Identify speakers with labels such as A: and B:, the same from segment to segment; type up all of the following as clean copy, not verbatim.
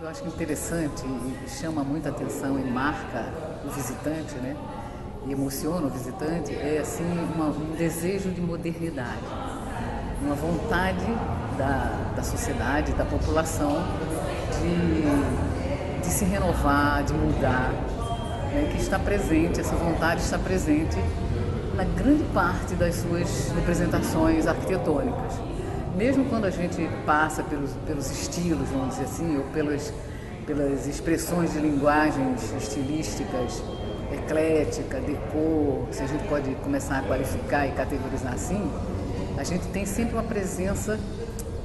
A: Eu acho que interessante e chama muita atenção e marca o visitante, né? E emociona o visitante, é assim um desejo de modernidade, uma vontade da sociedade, da população de se renovar, de mudar, né? Que está presente, essa vontade está presente na grande parte das suas representações arquitetônicas. Mesmo quando a gente passa pelos estilos, vamos dizer assim, ou pelas expressões de linguagens estilísticas, eclética, decor, se a gente pode começar a qualificar e categorizar assim, a gente tem sempre uma presença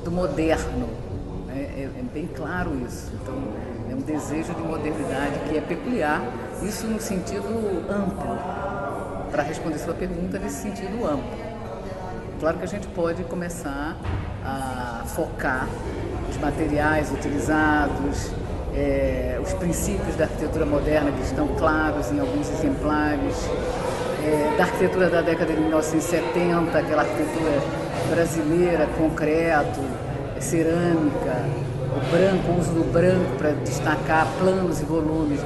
A: do moderno, né? É bem claro isso. Então, é um desejo de modernidade que é peculiar, isso no sentido amplo, para responder sua pergunta nesse sentido amplo. Claro que a gente pode começar a focar os materiais utilizados, os princípios da arquitetura moderna que estão claros em alguns exemplares, da arquitetura da década de 1970, aquela arquitetura brasileira, concreto, cerâmica, o uso do branco para destacar planos e volumes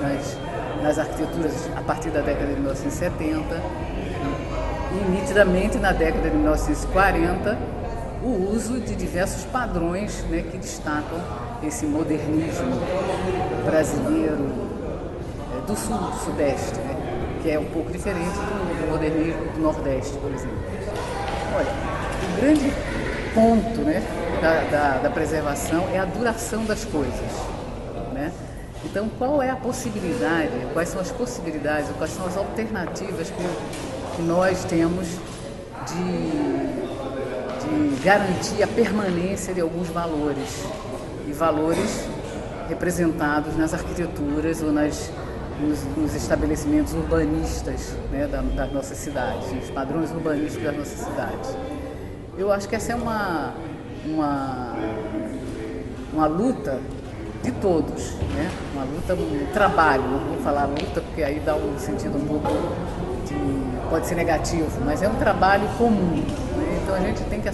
A: nas arquiteturas a partir da década de 1970. E nitidamente na década de 1940 o uso de diversos padrões, né, que destacam esse modernismo brasileiro do sul, do sudeste, né, que é um pouco diferente do modernismo do nordeste, por exemplo. Olha, o grande ponto, né, da preservação é a duração das coisas, né? Então, qual é a possibilidade, quais são as possibilidades, quais são as alternativas que nós temos de garantir a permanência de alguns valores, e valores representados nas arquiteturas ou nos estabelecimentos urbanistas, né, das nossas cidades, nos padrões urbanísticos das nossas cidades. Eu acho que essa é uma luta de todos, né? Uma luta, um trabalho, não vou falar luta porque aí dá um sentido um pouco pode ser negativo, mas é um trabalho comum, né? Então a gente tem que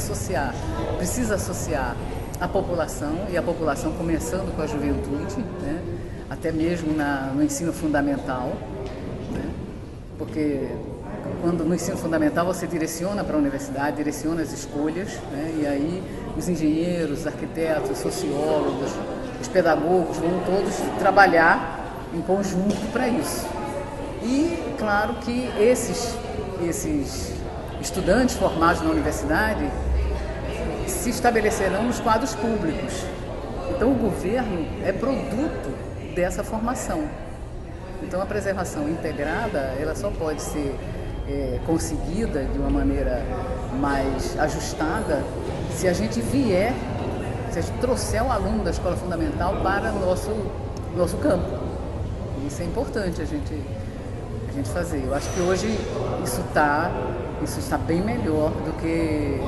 A: precisa associar a população, e a população começando com a juventude, né? Até mesmo no ensino fundamental, né? Porque quando no ensino fundamental você direciona para a universidade, direciona as escolhas, né? E aí os engenheiros, os arquitetos, os sociólogos, os pedagogos vão todos trabalhar em conjunto para isso. E claro que esses estudantes formados na universidade se estabelecerão nos quadros públicos. Então o governo é produto dessa formação. Então a preservação integrada, ela só pode ser conseguida de uma maneira mais ajustada se a gente se a gente trouxer o aluno da escola fundamental para o nosso campo. Isso é importante a gente fazer. Eu acho que hoje isso está bem melhor do que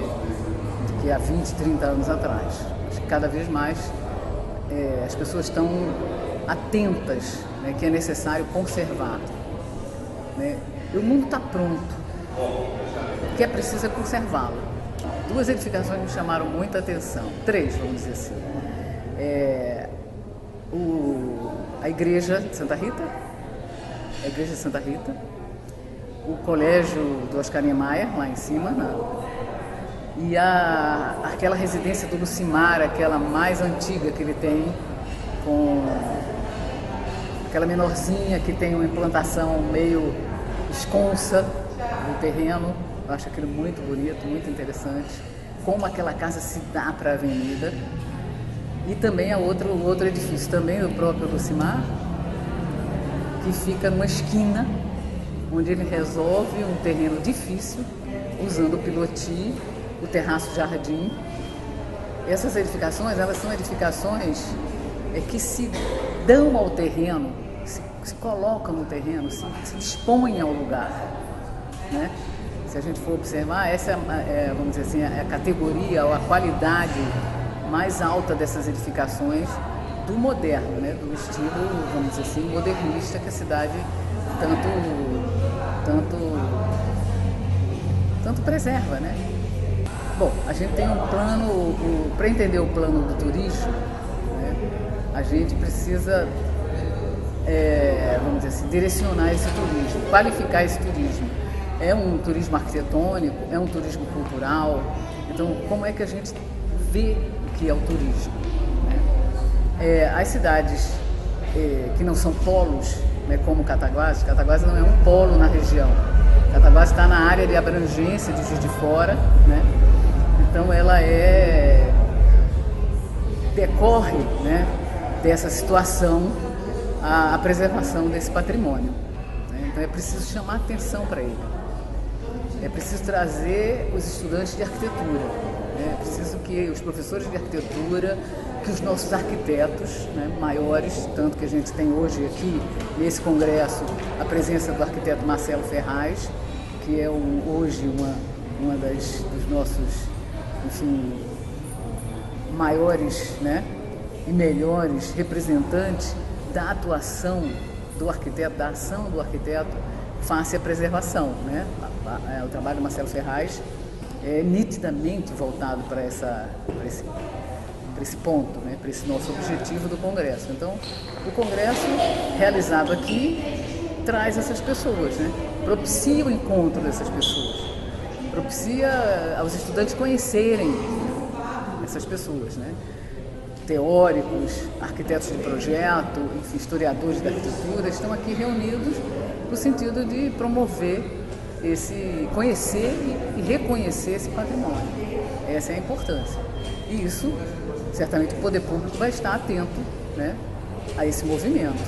A: há 20, 30 anos atrás. Acho que cada vez mais as pessoas estão atentas, né, que é necessário conservar, né? E o mundo está pronto, o que é preciso é conservá-lo. Duas edificações me chamaram muita atenção, três, vamos dizer assim. A igreja de Santa Rita, o colégio do Oscar Niemeyer, lá em cima, e aquela residência do Lucimar, aquela mais antiga que ele tem, com aquela menorzinha que tem uma implantação meio esconsa no terreno. Eu acho aquilo muito bonito, muito interessante, como aquela casa se dá para a avenida. E também o outro edifício, também do próprio Lucimar, que fica numa esquina, onde ele resolve um terreno difícil, usando o pilotis, o terraço jardim. Essas edificações, elas são edificações que se dão ao terreno, se colocam no terreno, se dispõem ao lugar, né? Se a gente for observar, essa vamos dizer assim, é a categoria ou a qualidade mais alta dessas edificações do moderno, né? Do estilo, vamos dizer assim, modernista, que a cidade tanto preserva, né? Bom, a gente tem um plano, para entender o plano do turismo, né? a gente precisa, vamos dizer assim, direcionar esse turismo, qualificar esse turismo. É um turismo arquitetônico, é um turismo cultural. Então, como é que a gente vê o que é o turismo, né? As cidades que não são polos, né, como Cataguases não é um polo na região. Cataguases está na área de abrangência de Juiz de Fora, né? Então ela decorre, né, dessa situação a preservação desse patrimônio, né? Então é preciso chamar atenção para ele. É preciso trazer os estudantes de arquitetura, né? É preciso que os professores de arquitetura, que os nossos arquitetos, né, maiores, tanto que a gente tem hoje aqui nesse congresso a presença do arquiteto Marcelo Ferraz, que é hoje uma dos nossos, enfim, maiores, né, e melhores representantes da atuação do arquiteto, da ação do arquiteto face à preservação, né? O trabalho do Marcelo Ferraz é nitidamente voltado para esse ponto, né? Para esse nosso objetivo do Congresso. Então, o Congresso realizado aqui traz essas pessoas, né? Propicia o encontro dessas pessoas, propicia aos estudantes conhecerem essas pessoas, né? Teóricos, arquitetos de projeto, enfim, historiadores da arquitetura estão aqui reunidos no sentido de promover conhecer e reconhecer esse patrimônio. Essa é a importância. E isso, certamente, o poder público vai estar atento, né, a esse movimento.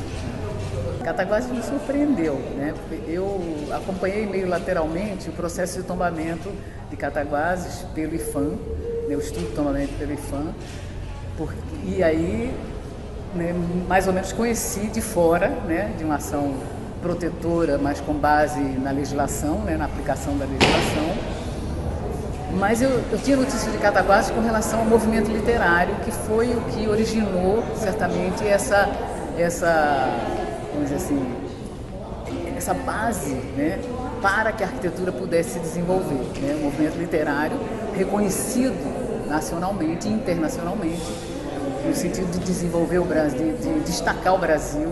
A: Cataguases me surpreendeu, né? Eu acompanhei meio lateralmente o processo de tombamento de Cataguases pelo IPHAN, né, o estudo de tombamento pelo IPHAN, e aí, né, mais ou menos conheci de fora, né, de uma ação protetora, mas com base na legislação, né, na aplicação da legislação. Mas eu tinha notícia de Cataguases com relação ao movimento literário, que foi o que originou, certamente, essa vamos dizer assim, essa base, né, para que a arquitetura pudesse se desenvolver, né? Um movimento literário reconhecido nacionalmente e internacionalmente, no sentido de desenvolver o Brasil, de destacar o Brasil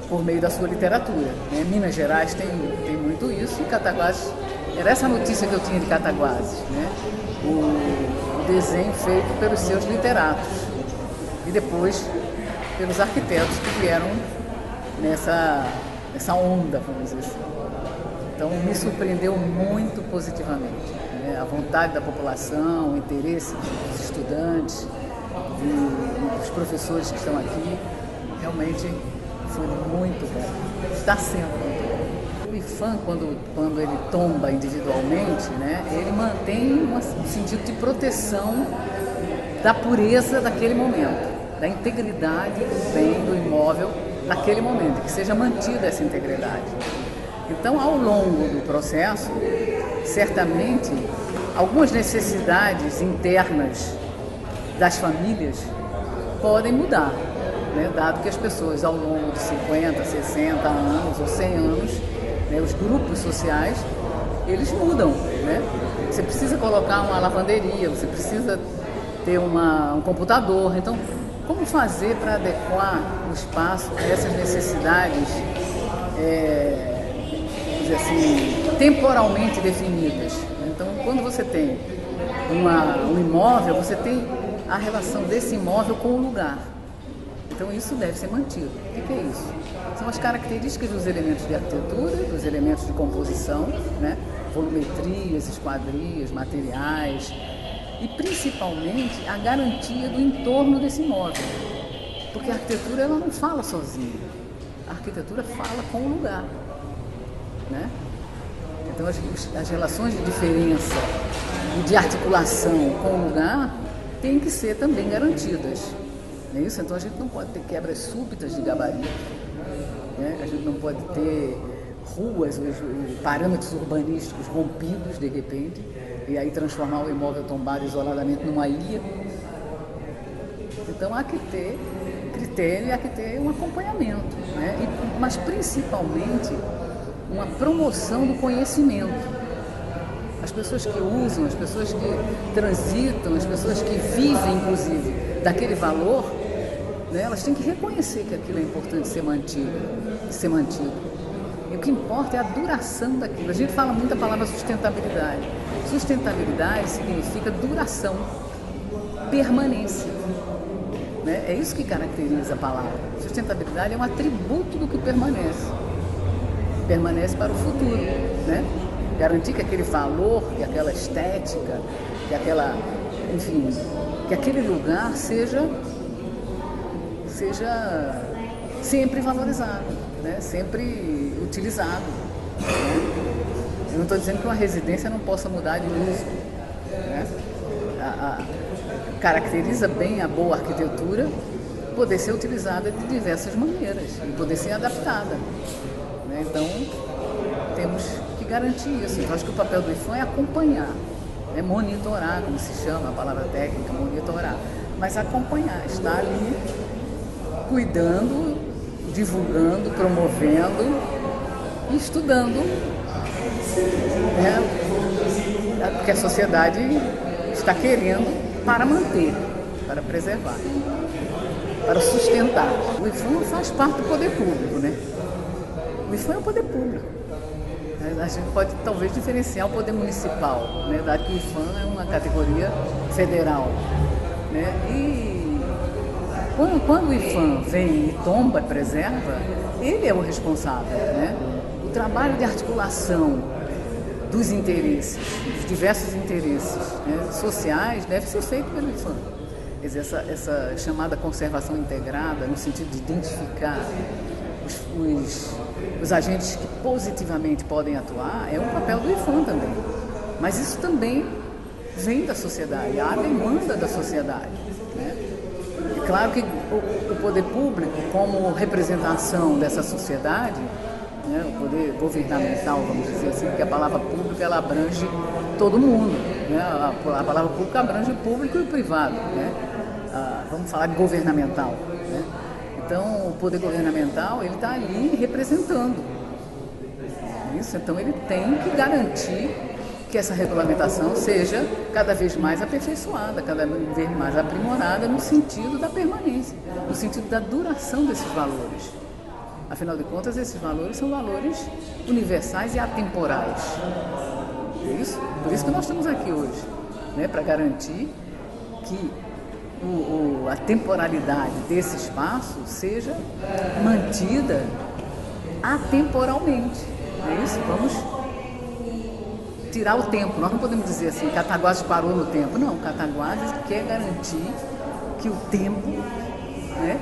A: por meio da sua literatura, né? Minas Gerais tem muito isso, e Cataguases, era essa notícia que eu tinha de Cataguases, né? O desenho feito pelos seus literatos e depois pelos arquitetos que vieram nessa onda, vamos dizer assim. Então me surpreendeu muito positivamente, né? A vontade da população, o interesse dos estudantes, dos professores que estão aqui, realmente foi muito bom, está sendo muito bom. O IPHAN, quando ele tomba individualmente, né, ele mantém um sentido de proteção da pureza daquele momento, da integridade do bem, do imóvel naquele momento, que seja mantida essa integridade. Então, ao longo do processo, certamente, algumas necessidades internas das famílias podem mudar, né? Dado que as pessoas, ao longo de 50, 60 anos ou 100 anos, né, os grupos sociais, eles mudam, né? Você precisa colocar uma lavanderia, você precisa ter um computador. Então, como fazer para adequar o espaço a essas necessidades, vamos dizer assim, temporalmente definidas? Então, quando você tem um imóvel, você tem a relação desse imóvel com o lugar. Então, isso deve ser mantido. O que é isso? São as características dos elementos de arquitetura, dos elementos de composição, né? Volumetrias, esquadrias, materiais, e principalmente a garantia do entorno desse imóvel. Porque a arquitetura, ela não fala sozinha. A arquitetura fala com o lugar, né? Então, as relações de diferença e de articulação com o lugar têm que ser também garantidas. Não é isso? Então, a gente não pode ter quebras súbitas de gabarito, né? A gente não pode ter ruas, parâmetros urbanísticos rompidos de repente, e aí transformar o imóvel tombado isoladamente numa ilha. Então, há que ter critério e há que ter um acompanhamento, né? Mas principalmente uma promoção do conhecimento. As pessoas que usam, as pessoas que transitam, as pessoas que vivem, inclusive, daquele valor, né? Elas têm que reconhecer que aquilo é importante ser mantido, ser mantido. E o que importa é a duração daquilo. A gente fala muito a palavra sustentabilidade. Sustentabilidade significa duração, permanência, né? É isso que caracteriza a palavra. Sustentabilidade é um atributo do que permanece. Permanece para o futuro, né? Garantir que aquele valor, que aquela estética, que aquela, enfim, que aquele lugar seja sempre valorizado, né? Sempre utilizado. Eu não estou dizendo que uma residência não possa mudar de uso, né? Caracteriza bem a boa arquitetura poder ser utilizada de diversas maneiras e poder ser adaptada, né? Então, temos que garantir isso. Então, acho que o papel do IFAM é acompanhar, é monitorar, como se chama a palavra técnica, monitorar, mas acompanhar, estar ali cuidando, divulgando, promovendo e estudando, né, porque a sociedade está querendo para manter, para preservar, para sustentar. O IFAM faz parte do poder público, né? O IFAM é o poder público. A gente pode talvez diferenciar o poder municipal, né? Dado que o IFAM é uma categoria federal, né? E quando o IFAM vem e tomba, preserva, ele é o responsável, né? O trabalho de articulação dos interesses, dos diversos interesses, né, sociais, deve ser feito pelo IFAM. Quer dizer, essa chamada conservação integrada, no sentido de identificar os agentes que positivamente podem atuar, é um papel do IFAM também. Mas isso também vem da sociedade, há a demanda da sociedade, né? É claro que o poder público, como representação dessa sociedade, né, o poder governamental, vamos dizer assim, porque a palavra pública ela abrange todo mundo, né? A palavra pública abrange o público e o privado, né? Vamos falar de governamental, né? Então, o poder governamental, ele está ali representando isso, então ele tem que garantir que essa regulamentação seja cada vez mais aperfeiçoada, cada vez mais aprimorada no sentido da permanência, no sentido da duração desses valores. Afinal de contas, esses valores são valores universais e atemporais. É isso? Por isso que nós estamos aqui hoje, né? Para garantir que a temporalidade desse espaço seja mantida atemporalmente. É isso? Vamos tirar o tempo. Nós não podemos dizer assim, Cataguases parou no tempo. Não, Cataguases quer garantir que o tempo, né,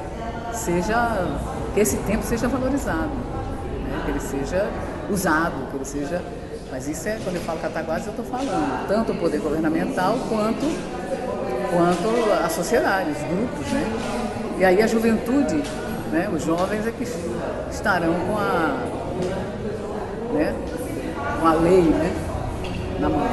A: que esse tempo seja valorizado, né, que ele seja usado, que ele seja... Mas isso é, quando eu falo Cataguases, eu estou falando tanto o poder governamental quanto a sociedade, os grupos, né? E aí a juventude, né, os jovens é que estarão com a lei, né, na mão.